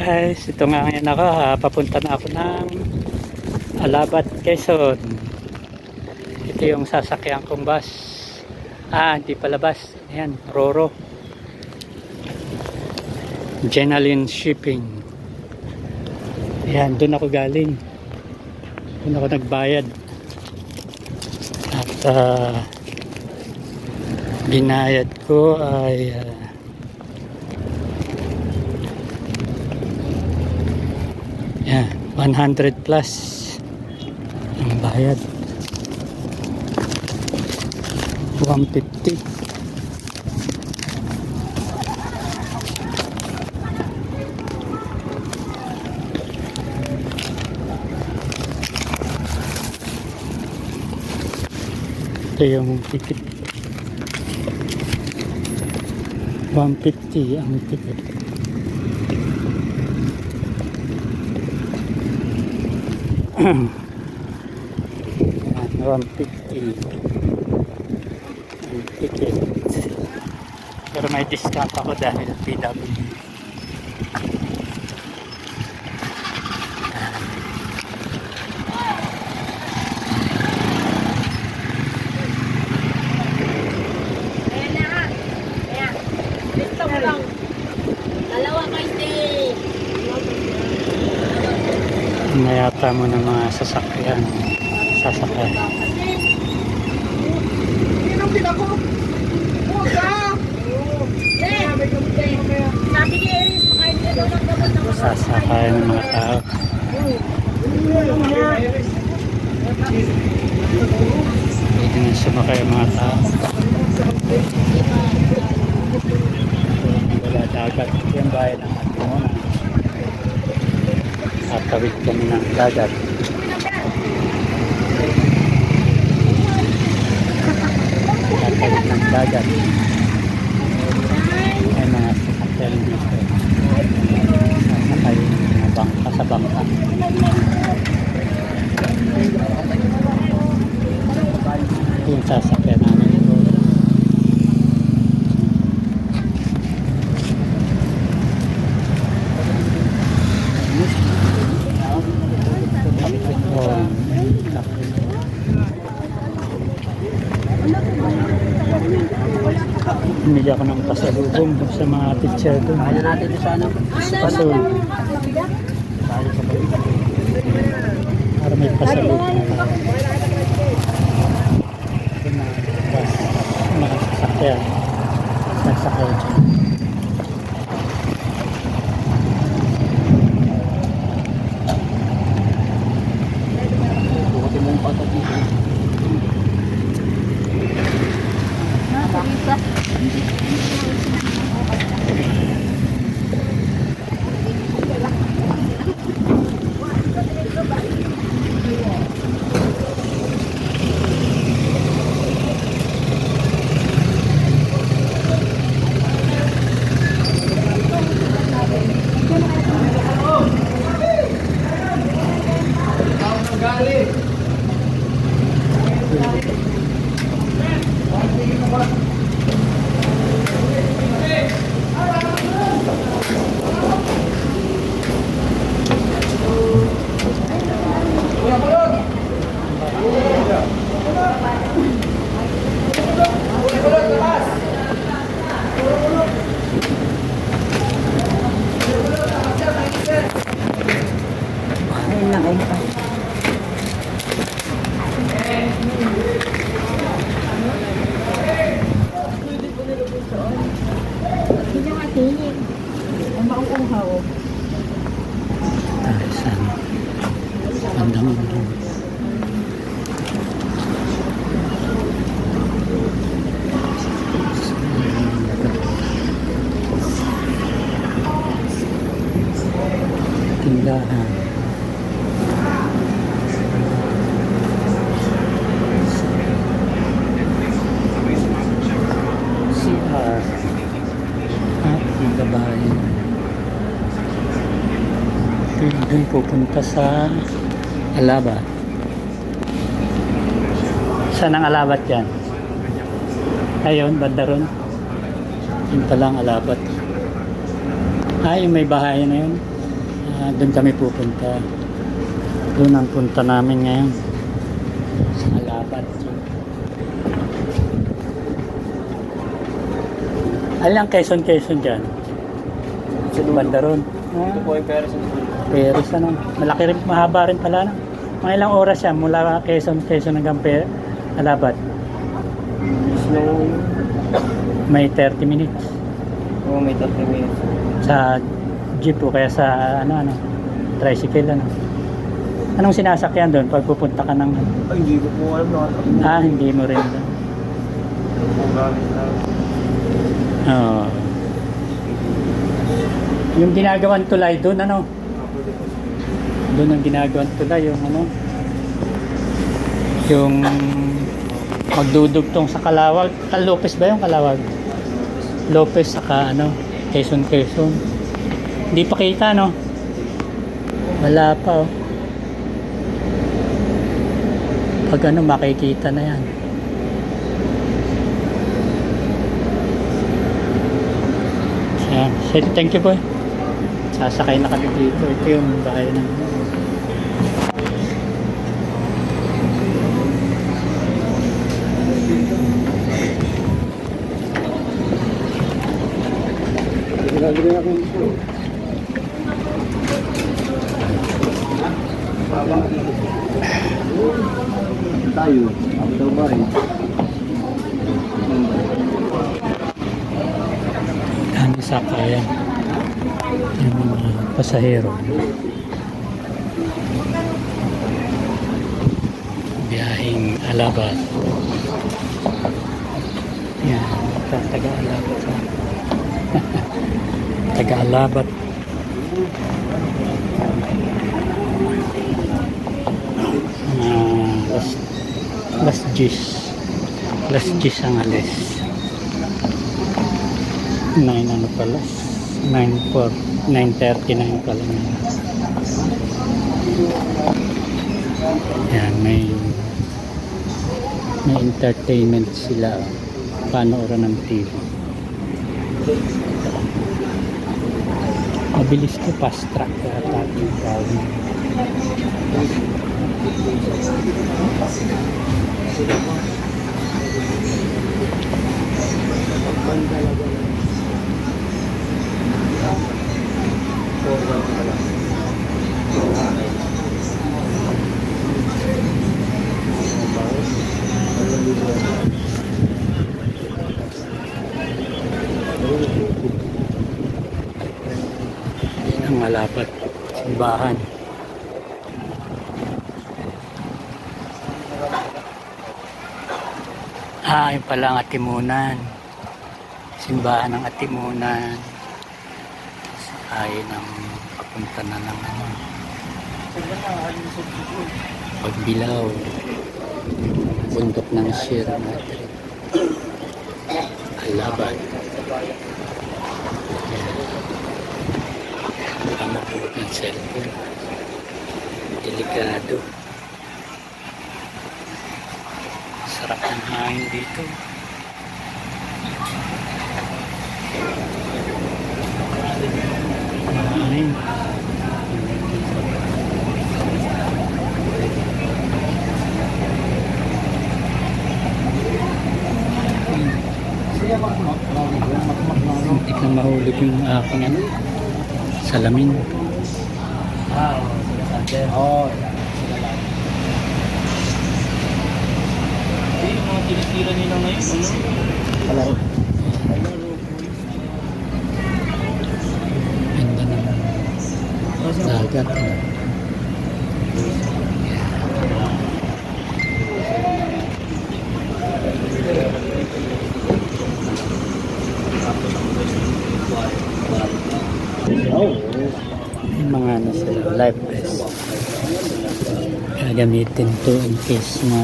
Guys, ito nga ngayon ako, papunta na ako ng Alabat, Quezon. Ito yung sasakyan kong bus. Hindi pala bus. Ayan, Roro. Genaline Shipping. Ayan, doon ako galing. Doon ako nagbayad. At binayad ko ay 100 plus ang bayad. 150. Ito yung ticket. 150 ang ticket. Ayan, 150 ang ticket. Pero may discount ako dahil PW. Nayata mo ng mga sasakyan. Sasakay ng mga tao. Hindi na sumakay ang mga tao. Wala dagat. Yung bahay ng Atimona. Tatawid kami ng dagat. Tatawid ng dagat. May mga sasakyan dito. Sasakay ng bangka sa bangka. Ito yung sasakyan namin ito. Hindi ako ng pasalubong sa mga teacher doon. Kaya natin ito sana. Pasul. Para may pasalubong. Mga sasakyan. Nagsakay dyan. Bukatin mong patot dito. Tindahan. CR at Gabayan. Doon pupunta sa Alabat. Saan ang Alabat yan? Ayun, banda ron. Yun pala ang Alabat. Yung may bahay na yun. Doon kami pupunta. Doon ang punta namin ngayon. Sa Alabat. Alang Quezon dyan? Sa banda ron. Ito po ay Paris. Paris ano. Malaki rin, mahaba rin pala. No? Mga ilang oras yan mula Quezon hanggang Alabat. Slow. May 30 minutes. Oo, may 30 minutes. Sa jeep o kaya sa tricycle ano. Anong sinasakyan doon pag pupunta ka ng Ay, hindi ko po alam na. hindi mo rin. Oo. Yung ginagawang tulay doon ano? Doon ang ginagawang tulay yung yung magdudugtong sa Calawag. Lopez ba yung Calawag? Lopez saka Quezon. Hindi pa kita no? Wala pa oh. Pag makikita na yan. Thank you boy. Sasakay na kami dito. Ito yung bahay ng tayo. Ako daw ba rin? Ano sakayan yung mga pasahero. Biyaheng Alabat. Yan, taga-Alabat. Taga-Alabat. Las 10 ang alis. 9 pala. 9:39 pala. Yan, may entertainment sila. Panoorin ng TV. Mabilis ko, fast track yata yung tawag. Ang Alabat, simbahan. Yun pala ang Atimunan. Simbahan ng Atimunan. Ay ng papunta na ng Pagbilaw. Bundok ng Sierra Madre. Alabat. Pamapulot ng cellphone. Delikado. Sarap ng hangin dito. Hangin. Hindi ka mahulog yung aking salamin. Tinitira nila ngayon. Palaro. Ganda naman. Dagat. May mga sila, life vest. Gagamitin to in case na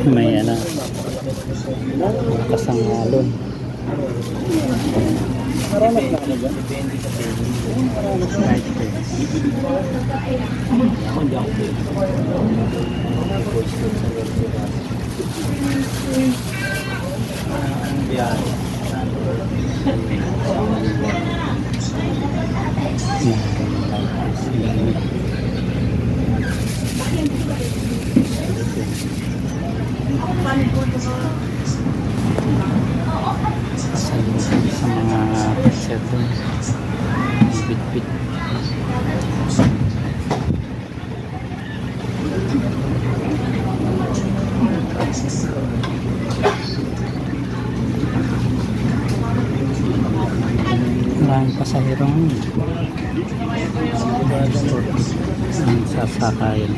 may malakas ang alon. Marami na ano ba? Depende sa table. Life vest. sticker dun. Bit-bit. Maraming pasahirong ang sasakayan.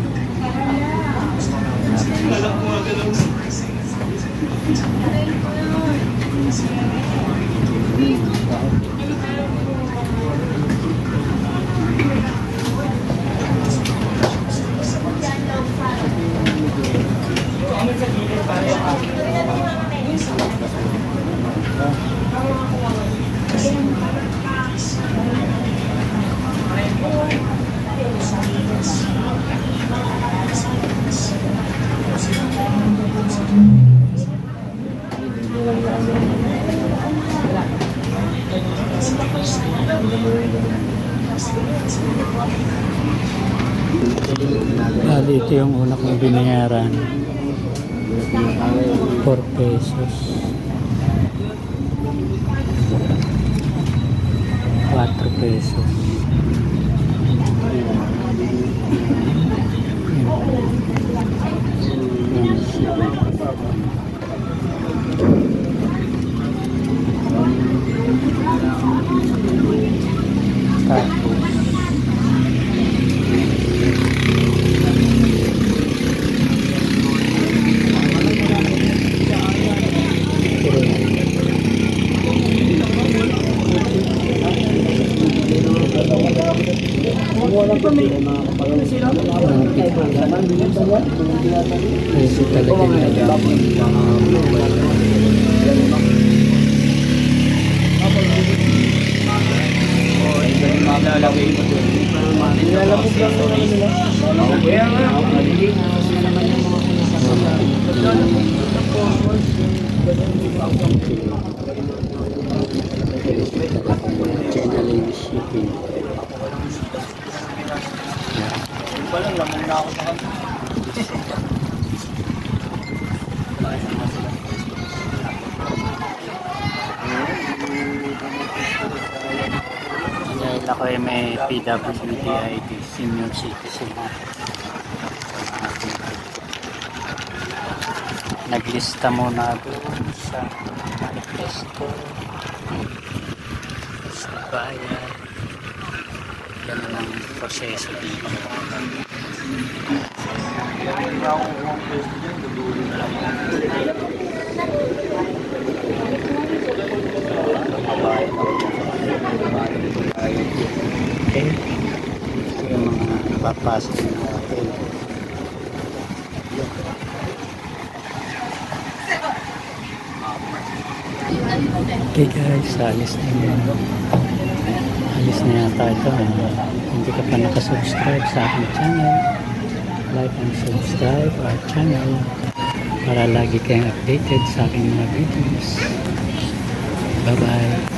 Bali, ito yung una kong binayaran. 4 pesos. 4 pesos. Kasi talaga nalaman. Channeling shipping. Walang lamang na ako sa kanila. Dahil ako ay may PWD ID, senior citizen na. Naglista muna doon sa manifesto sa bayan. Ganun ang proseso dito. Okay. Ito yung mga napapasok na hotel. Okay guys, alis na yata ito. Hindi ka pa nakasubscribe sa aking channel, like and subscribe our channel para lagi kayong updated sa aking mga videos. Bye bye.